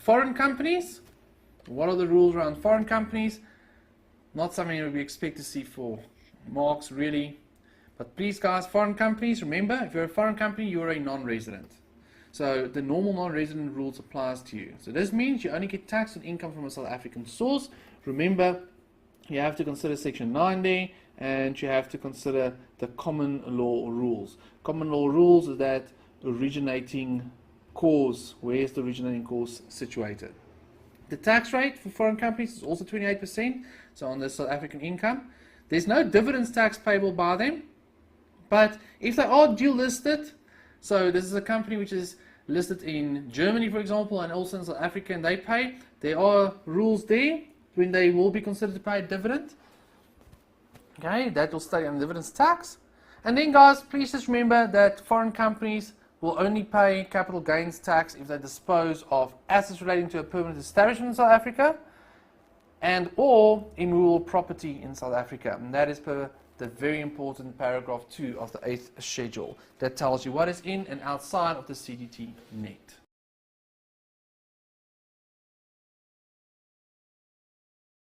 Foreign companies, what are the rules around foreign companies? Not something that we expect to see for marks really. But please guys, foreign companies, remember, if you're a foreign company, you're a non-resident. So the normal non-resident rules applies to you. So this means you only get taxed on income from a South African source. Remember, you have to consider Section 9 there, and you have to consider the common law rules. Common law rules is that originating cause, where is the originating cause situated? The tax rate for foreign companies is also 28%, so on the South African income. There's no dividends tax payable by them, but if they are dual listed, so this is a company which is listed in Germany, for example, and also in South Africa, and they pay, there are rules there when they will be considered to pay a dividend. Okay, that will stay on dividends tax. And then guys, please just remember that foreign companies will only pay capital gains tax if they dispose of assets relating to a permanent establishment in South Africa and or immovable property in South Africa. And that is per the very important paragraph 2 of the 8th schedule. That tells you what is in and outside of the CDT net.